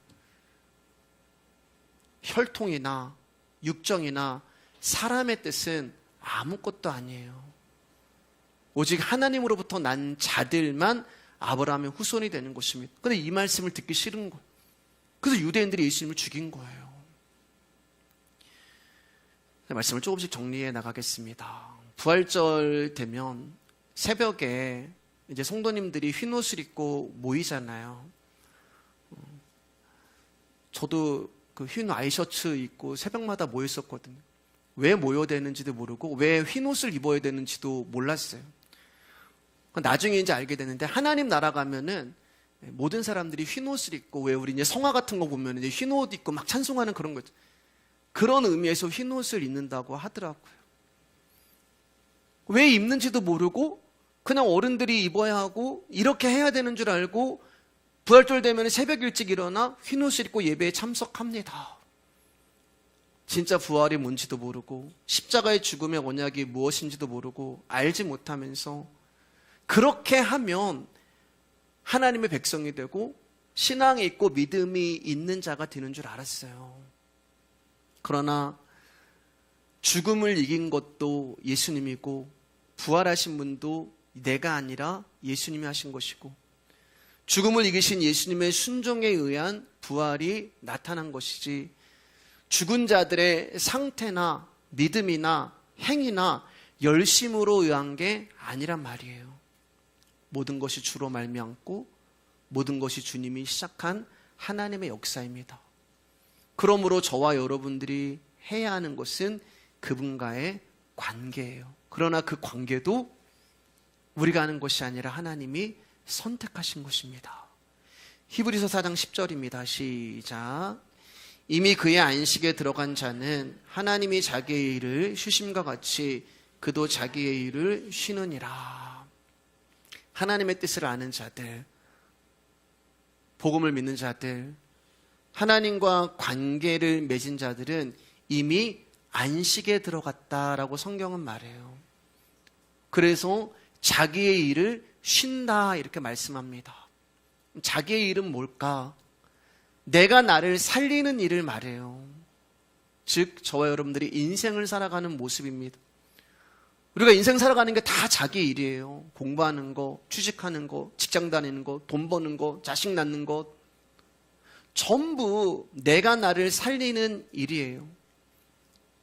혈통이나 육정이나 사람의 뜻은 아무것도 아니에요. 오직 하나님으로부터 난 자들만 아브라함의 후손이 되는 것입니다. 그런데 이 말씀을 듣기 싫은 거예요. 그래서 유대인들이 예수님을 죽인 거예요. 말씀을 조금씩 정리해 나가겠습니다. 부활절 되면 새벽에 이제 성도님들이 흰 옷을 입고 모이잖아요. 저도 그 흰 와이셔츠 입고 새벽마다 모였었거든요. 왜 모여야 되는지도 모르고 왜 흰 옷을 입어야 되는지도 몰랐어요. 나중에 이제 알게 되는데, 하나님 나라 가면은 모든 사람들이 흰 옷을 입고, 왜 우리 이제 성화 같은 거 보면 이제 흰 옷 입고 막 찬송하는 그런 거죠. 그런 의미에서 흰 옷을 입는다고 하더라고요. 왜 입는지도 모르고 그냥 어른들이 입어야 하고 이렇게 해야 되는 줄 알고 부활절 되면 새벽 일찍 일어나 흰 옷을 입고 예배에 참석합니다. 진짜 부활이 뭔지도 모르고 십자가의 죽음의 언약이 무엇인지도 모르고 알지 못하면서 그렇게 하면 하나님의 백성이 되고 신앙이 있고 믿음이 있는 자가 되는 줄 알았어요. 그러나 죽음을 이긴 것도 예수님이고 부활하신 분도 내가 아니라 예수님이 하신 것이고 죽음을 이기신 예수님의 순종에 의한 부활이 나타난 것이지 죽은 자들의 상태나 믿음이나 행위나 열심으로 의한 게 아니란 말이에요. 모든 것이 주로 말미암고 모든 것이 주님이 시작한 하나님의 역사입니다. 그러므로 저와 여러분들이 해야 하는 것은 그분과의 관계예요. 그러나 그 관계도 우리가 하는 것이 아니라 하나님이 선택하신 것입니다. 히브리서 4장 10절입니다. 시작. 이미 그의 안식에 들어간 자는 하나님이 자기의 일을 쉬심과 같이 그도 자기의 일을 쉬느니라. 하나님의 뜻을 아는 자들, 복음을 믿는 자들, 하나님과 관계를 맺은 자들은 이미 안식에 들어갔다라고 성경은 말해요. 그래서 자기의 일을 쉰다 이렇게 말씀합니다. 자기의 일은 뭘까? 내가 나를 살리는 일을 말해요. 즉 저와 여러분들이 인생을 살아가는 모습입니다. 우리가 인생 살아가는 게 다 자기 일이에요. 공부하는 거, 취직하는 거, 직장 다니는 거, 돈 버는 거, 자식 낳는 것, 전부 내가 나를 살리는 일이에요.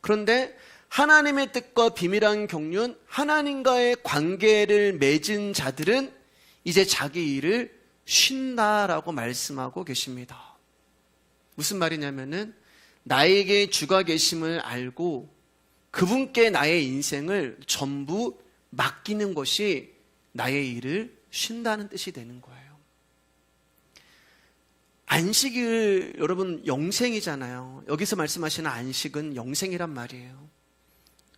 그런데 하나님의 뜻과 비밀한 경륜, 하나님과의 관계를 맺은 자들은 이제 자기 일을 쉰다라고 말씀하고 계십니다. 무슨 말이냐면은 나에게 주가 계심을 알고 그분께 나의 인생을 전부 맡기는 것이 나의 일을 쉰다는 뜻이 되는 거예요. 안식일 여러분 영생이잖아요. 여기서 말씀하시는 안식은 영생이란 말이에요.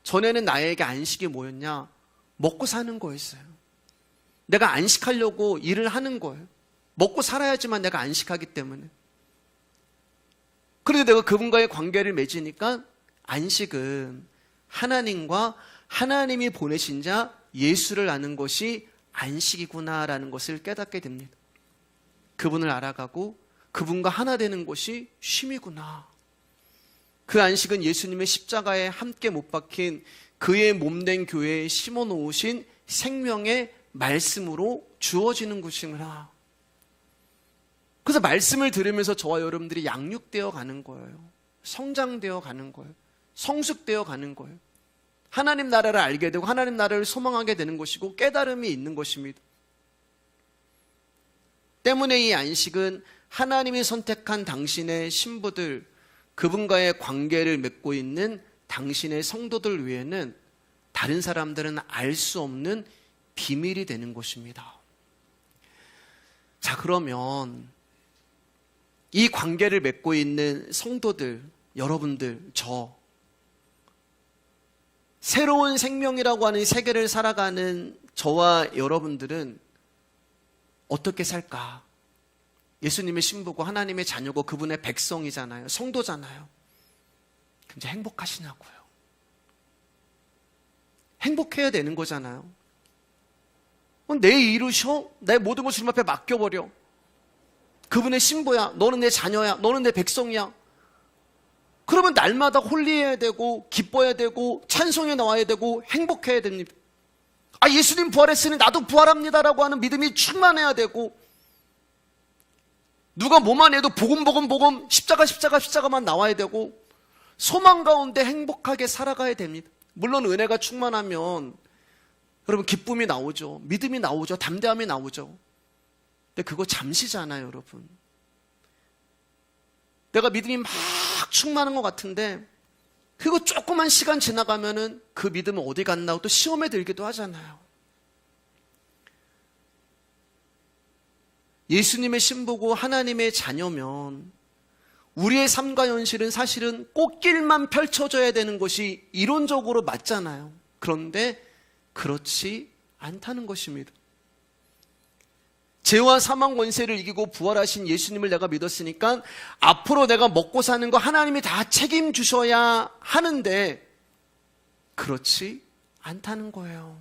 전에는 나에게 안식이 뭐였냐? 먹고 사는 거였어요. 내가 안식하려고 일을 하는 거예요. 먹고 살아야지만 내가 안식하기 때문에. 그런데 내가 그분과의 관계를 맺으니까 안식은 하나님과 하나님이 보내신 자 예수를 아는 것이 안식이구나라는 것을 깨닫게 됩니다. 그분을 알아가고 그분과 하나 되는 것이 쉼이구나. 그 안식은 예수님의 십자가에 함께 못 박힌 그의 몸된 교회에 심어놓으신 생명의 말씀으로 주어지는 것이구나. 그래서 말씀을 들으면서 저와 여러분들이 양육되어 가는 거예요. 성장되어 가는 거예요. 성숙되어 가는 거예요. 하나님 나라를 알게 되고 하나님 나라를 소망하게 되는 것이고 깨달음이 있는 것입니다. 때문에 이 안식은 하나님이 선택한 당신의 신부들, 그분과의 관계를 맺고 있는 당신의 성도들 외에는 다른 사람들은 알 수 없는 비밀이 되는 것입니다. 자, 그러면 이 관계를 맺고 있는 성도들, 여러분들, 새로운 생명이라고 하는 세계를 살아가는 저와 여러분들은 어떻게 살까? 예수님의 신부고 하나님의 자녀고 그분의 백성이잖아요. 성도잖아요. 굉장히 행복하시냐고요. 행복해야 되는 거잖아요. 내 이루셔? 내 모든 걸 주님 앞에 맡겨버려. 그분의 신부야. 너는 내 자녀야. 너는 내 백성이야. 그러면 날마다 홀리해야 되고 기뻐해야 되고 찬송에 나와야 되고 행복해야 됩니다. 예수님 부활했으니 나도 부활합니다라고 하는 믿음이 충만해야 되고, 누가 뭐만 해도 복음 십자가만 나와야 되고, 소망 가운데 행복하게 살아가야 됩니다. 물론 은혜가 충만하면 여러분 기쁨이 나오죠. 믿음이 나오죠. 담대함이 나오죠. 근데 그거 잠시잖아요, 여러분. 내가 믿음이 막 충만한 것 같은데 그리고 조그만 시간 지나가면은 그 믿음은 어디 갔나 하고 또 시험에 들기도 하잖아요. 예수님의 신부고 하나님의 자녀면 우리의 삶과 현실은 사실은 꽃길만 펼쳐져야 되는 것이 이론적으로 맞잖아요. 그런데 그렇지 않다는 것입니다. 죄와 사망 권세를 이기고 부활하신 예수님을 내가 믿었으니까 앞으로 내가 먹고 사는 거 하나님이 다 책임주셔야 하는데 그렇지 않다는 거예요.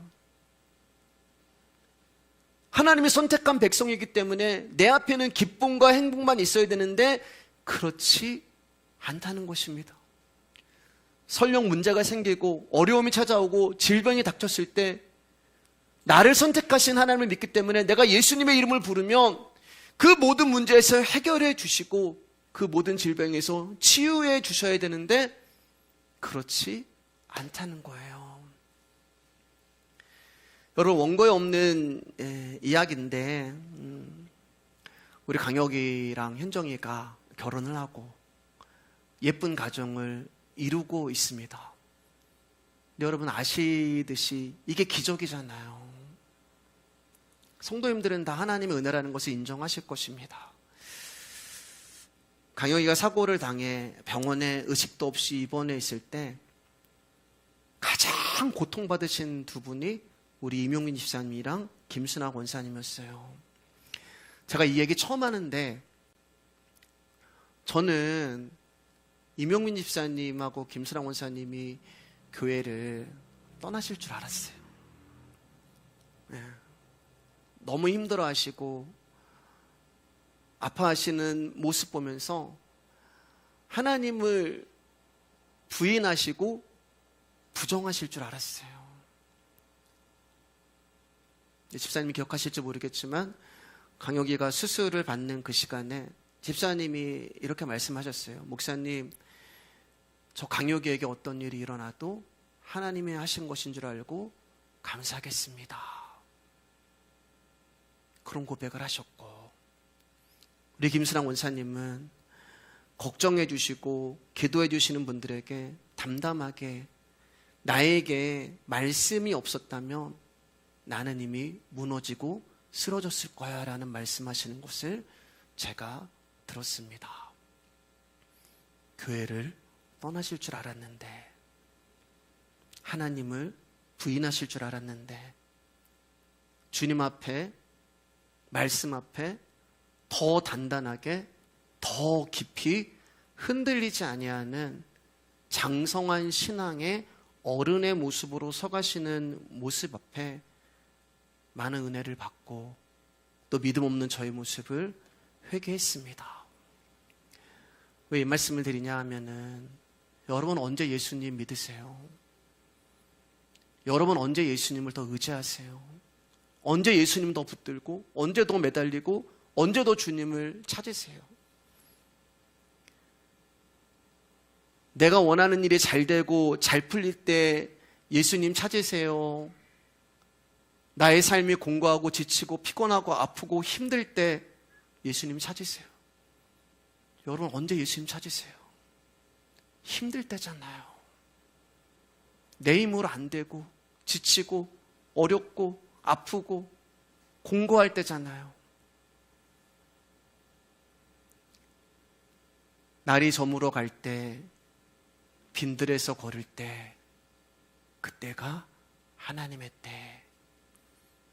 하나님이 선택한 백성이기 때문에 내 앞에는 기쁨과 행복만 있어야 되는데 그렇지 않다는 것입니다. 설령 문제가 생기고 어려움이 찾아오고 질병이 닥쳤을 때 나를 선택하신 하나님을 믿기 때문에 내가 예수님의 이름을 부르면 그 모든 문제에서 해결해 주시고 그 모든 질병에서 치유해 주셔야 되는데 그렇지 않다는 거예요. 여러분, 원고에 없는 이야기인데 우리 강혁이랑 현정이가 결혼을 하고 예쁜 가정을 이루고 있습니다. 근데 여러분 아시듯이 이게 기적이잖아요. 성도님들은 다 하나님의 은혜라는 것을 인정하실 것입니다. 강혁이가 사고를 당해 병원에 의식도 없이 입원해 있을 때 가장 고통받으신 두 분이 우리 임용민 집사님이랑 김순아 권사님이었어요. 제가 이 얘기 처음 하는데 저는 임용민 집사님하고 김순아 권사님이 교회를 떠나실 줄 알았어요. 네. 너무 힘들어하시고 아파하시는 모습 보면서 하나님을 부인하시고 부정하실 줄 알았어요. 집사님이 기억하실지 모르겠지만 강혁이가 수술을 받는 그 시간에 집사님이 이렇게 말씀하셨어요. 목사님, 저 강혁이에게 어떤 일이 일어나도 하나님이 하신 것인 줄 알고 감사하겠습니다. 그런 고백을 하셨고, 우리 김순랑 원사님은 걱정해 주시고 기도해 주시는 분들에게 담담하게 나에게 말씀이 없었다면 나는 이미 무너지고 쓰러졌을 거야 라는 말씀하시는 것을 제가 들었습니다. 교회를 떠나실 줄 알았는데, 하나님을 부인하실 줄 알았는데, 주님 앞에, 말씀 앞에 더 단단하게, 더 깊이 흔들리지 아니하는 장성한 신앙의 어른의 모습으로 서가시는 모습 앞에 많은 은혜를 받고 또 믿음 없는 저의 모습을 회개했습니다. 왜 이 말씀을 드리냐 하면은 여러분 언제 예수님 믿으세요? 여러분 언제 예수님을 더 의지하세요? 언제 예수님 더 붙들고 언제 더 매달리고 언제 더 주님을 찾으세요? 내가 원하는 일이 잘 되고 잘 풀릴 때 예수님 찾으세요. 나의 삶이 공고하고 지치고 피곤하고 아프고 힘들 때 예수님 찾으세요. 여러분 언제 예수님 찾으세요? 힘들 때잖아요. 내 힘으로 안 되고 지치고 어렵고 아프고 공고할 때잖아요. 날이 저물어 갈 때, 빈들에서 걸을 때, 그때가 하나님의 때.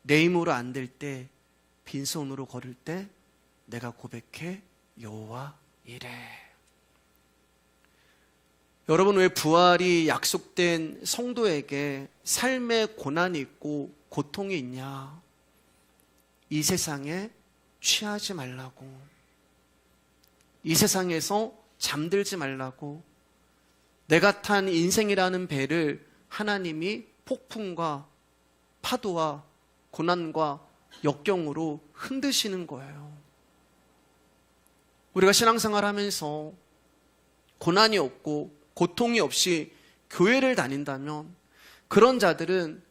내 힘으로 안 될 때, 빈손으로 걸을 때 내가 고백해 여호와 이래. 여러분, 왜 부활이 약속된 성도에게 삶의 고난이 있고 고통이 있냐? 이 세상에 취하지 말라고, 이 세상에서 잠들지 말라고, 내가 탄 인생이라는 배를 하나님이 폭풍과 파도와 고난과 역경으로 흔드시는 거예요. 우리가 신앙생활 하면서 고난이 없고 고통이 없이 교회를 다닌다면 그런 자들은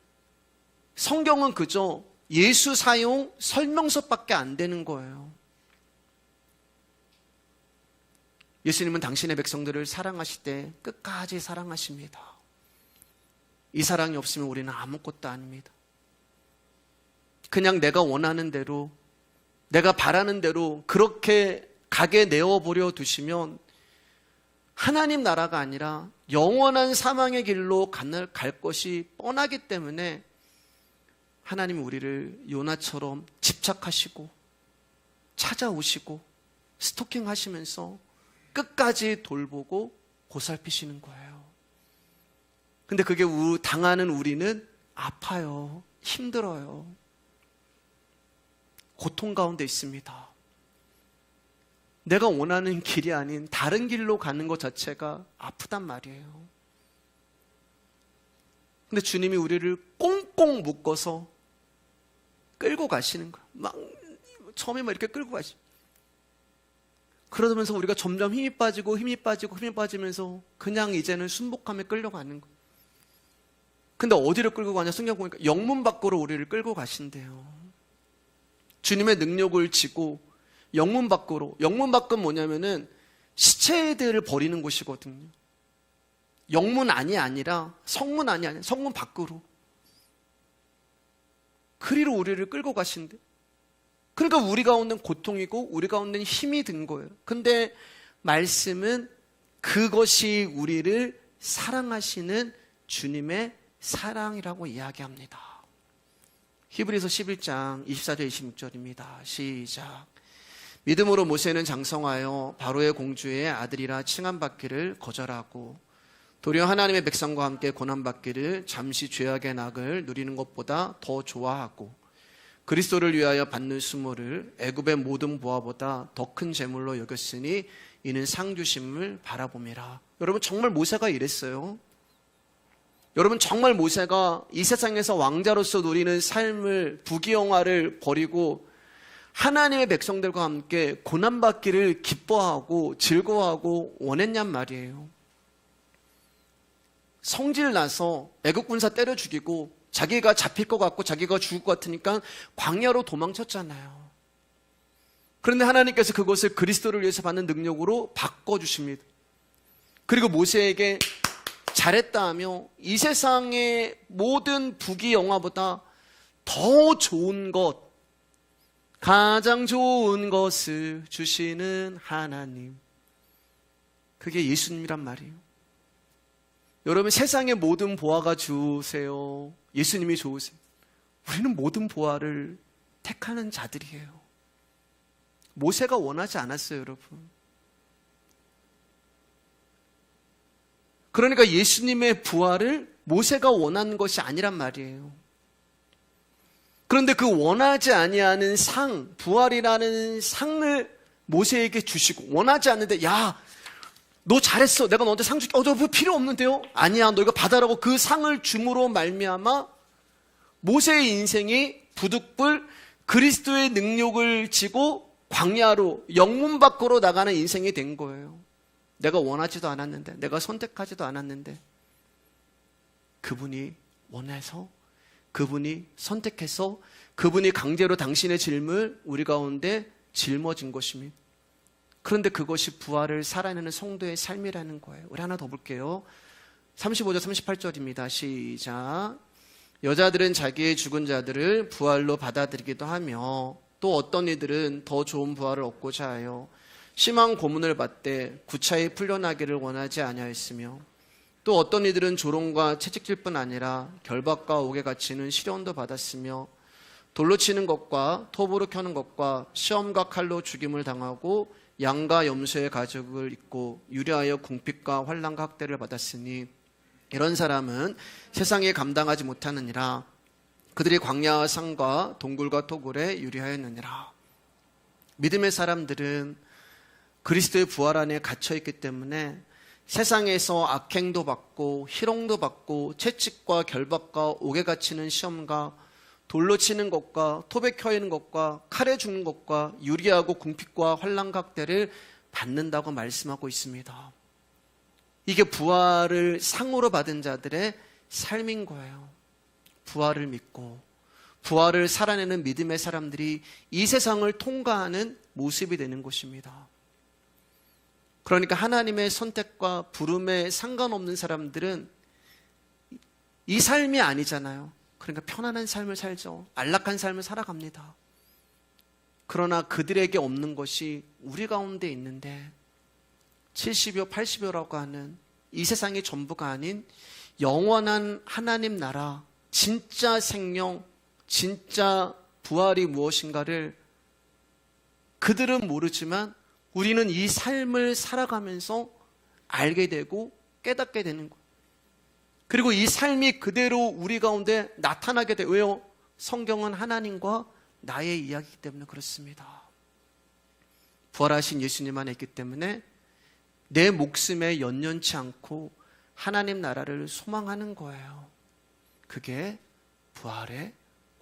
성경은 그저 예수 사용 설명서밖에 안 되는 거예요. 예수님은 당신의 백성들을 사랑하실 때 끝까지 사랑하십니다. 이 사랑이 없으면 우리는 아무것도 아닙니다. 그냥 내가 원하는 대로, 내가 바라는 대로 그렇게 가게 내어버려 두시면 하나님 나라가 아니라 영원한 사망의 길로 갈 것이 뻔하기 때문에 하나님이 우리를 요나처럼 집착하시고 찾아오시고 스토킹하시면서 끝까지 돌보고 보살피시는 거예요. 근데 그게 당하는 우리는 아파요. 힘들어요. 고통 가운데 있습니다. 내가 원하는 길이 아닌 다른 길로 가는 것 자체가 아프단 말이에요. 근데 주님이 우리를 꽁꽁 묶어서 끌고 가시는 거예요. 처음에 이렇게 끌고 가시죠. 그러면서 우리가 점점 힘이 빠지면서 그냥 이제는 순복함에 끌려가는 거예요. 근데 어디를 끌고 가냐? 성경 보니까 영문 밖으로 우리를 끌고 가신대요. 주님의 능력을 지고 영문 밖으로. 영문 밖은 뭐냐면은 시체들을 버리는 곳이거든요. 영문 안이 아니라 성문 안이 아니라 성문 밖으로. 그리로 우리를 끌고 가신대. 그러니까 우리 가운데는 고통이고 우리 가운데는 힘이 든 거예요. 근데 말씀은 그것이 우리를 사랑하시는 주님의 사랑이라고 이야기합니다. 히브리서 11장 24절 26절입니다. 시작. 믿음으로 모세는 장성하여 바로의 공주의 아들이라 칭함받기를 거절하고 도리어 하나님의 백성과 함께 고난받기를 잠시 죄악의 낙을 누리는 것보다 더 좋아하고 그리스도를 위하여 받는 수모를 애굽의 모든 보화보다 더 큰 재물로 여겼으니 이는 상 주심을 바라봄이라. 여러분 정말 모세가 이랬어요. 여러분 정말 모세가 이 세상에서 왕자로서 누리는 삶을 부귀영화를 버리고 하나님의 백성들과 함께 고난받기를 기뻐하고 즐거워하고 원했냔 말이에요. 성질 나서 애국 군사 때려 죽이고 자기가 잡힐 것 같고 자기가 죽을 것 같으니까 광야로 도망쳤잖아요. 그런데 하나님께서 그것을 그리스도를 위해서 받는 능력으로 바꿔주십니다. 그리고 모세에게 잘했다 하며 이 세상의 모든 부귀영화보다 더 좋은 것, 가장 좋은 것을 주시는 하나님, 그게 예수님이란 말이에요. 여러분 세상의 모든 보화가 좋으세요? 예수님이 좋으세요? 우리는 모든 보화를 택하는 자들이에요. 모세가 원하지 않았어요, 여러분. 그러니까 예수님의 부활을 모세가 원하는 것이 아니란 말이에요. 그런데 그 원하지 아니하는 상, 부활이라는 상을 모세에게 주시고, 원하지 않는데, 야, 너 잘했어. 내가 너한테 상 줄게. 너 필요 없는데요? 아니야, 너 이거 받아라고 그 상을 줌으로 말미암아 모세의 인생이 부득불 그리스도의 능력을 지고 광야로, 영문 밖으로 나가는 인생이 된 거예요. 내가 원하지도 않았는데, 내가 선택하지도 않았는데, 그분이 원해서, 그분이 선택해서, 그분이 강제로 당신의 짐을 우리 가운데 짊어진 것입니다. 그런데 그것이 부활을 살아내는 성도의 삶이라는 거예요. 우리 하나 더 볼게요. 35절 38절입니다. 시작. 여자들은 자기의 죽은 자들을 부활로 받아들이기도 하며 또 어떤 이들은 더 좋은 부활을 얻고자 하여 심한 고문을 받되 구차히 풀려나기를 원하지 아니하였으며 또 어떤 이들은 조롱과 채찍질 뿐 아니라 결박과 옥에 갇히는 시련도 받았으며 돌로 치는 것과 톱으로 켜는 것과 시험과 칼로 죽임을 당하고 양과 염소의 가죽을 입고 유리하여 궁핍과 환난과 학대를 받았으니 이런 사람은 세상에 감당하지 못하느니라. 그들이 광야와 산과 동굴과 토굴에 유리하였느니라. 믿음의 사람들은 그리스도의 부활 안에 갇혀있기 때문에 세상에서 악행도 받고 희롱도 받고 채찍과 결박과 옥에 갇히는 시험과 돌로 치는 것과 톱에 켜있는 것과 칼에 죽는 것과 유리하고 궁핍과 환난과 학대를 받는다고 말씀하고 있습니다. 이게 부활을 상으로 받은 자들의 삶인 거예요. 부활을 믿고 부활을 살아내는 믿음의 사람들이 이 세상을 통과하는 모습이 되는 것입니다. 그러니까 하나님의 선택과 부름에 상관없는 사람들은 이 삶이 아니잖아요. 그러니까 편안한 삶을 살죠. 안락한 삶을 살아갑니다. 그러나 그들에게 없는 것이 우리 가운데 있는데 70여 80여라고 하는 이 세상이 전부가 아닌 영원한 하나님 나라, 진짜 생명, 진짜 부활이 무엇인가를 그들은 모르지만 우리는 이 삶을 살아가면서 알게 되고 깨닫게 되는 거예요. 그리고 이 삶이 그대로 우리 가운데 나타나게 돼요. 왜요? 성경은 하나님과 나의 이야기이기 때문에 그렇습니다. 부활하신 예수님 안에 있기 때문에 내 목숨에 연연치 않고 하나님 나라를 소망하는 거예요. 그게 부활의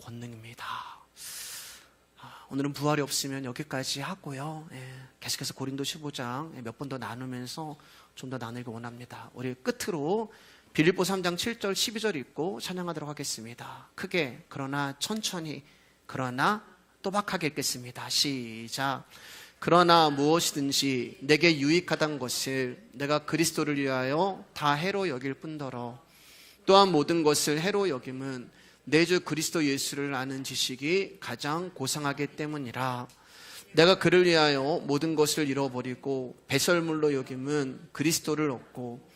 권능입니다. 오늘은 부활이 없으면 여기까지 하고요. 계속해서 고린도 15장 몇 번 더 나누면서 좀 더 나누기 원합니다. 우리 끝으로 빌립보 3장 7절 12절 읽고 찬양하도록 하겠습니다. 크게 그러나 천천히 그러나 또박하게 읽겠습니다. 시작. 그러나 무엇이든지 내게 유익하단 것을 내가 그리스도를 위하여 다 해로 여길 뿐더러 또한 모든 것을 해로 여김은 내 주 그리스도 예수를 아는 지식이 가장 고상하기 때문이라. 내가 그를 위하여 모든 것을 잃어버리고 배설물로 여김은 그리스도를 얻고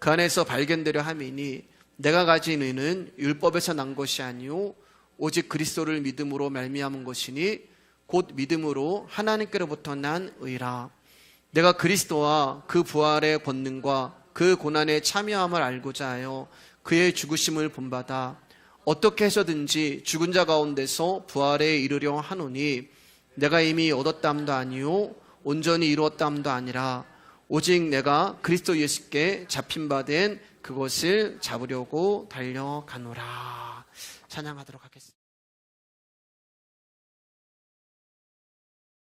그 안에서 발견되려 함이니 내가 가진 의는 율법에서 난 것이 아니오 오직 그리스도를 믿음으로 말미암은 것이니 곧 믿음으로 하나님께로부터 난 의라. 내가 그리스도와 그 부활의 권능과 그 고난에 참여함을 알고자 하여 그의 죽으심을 본받아 어떻게 해서든지 죽은 자 가운데서 부활에 이르려 하노니 내가 이미 얻었다함도 아니오 온전히 이루었다함도 아니라 오직 내가 그리스도 예수께 잡힌 바 된 그것을 잡으려고 달려가노라. 찬양하도록 하겠습니다.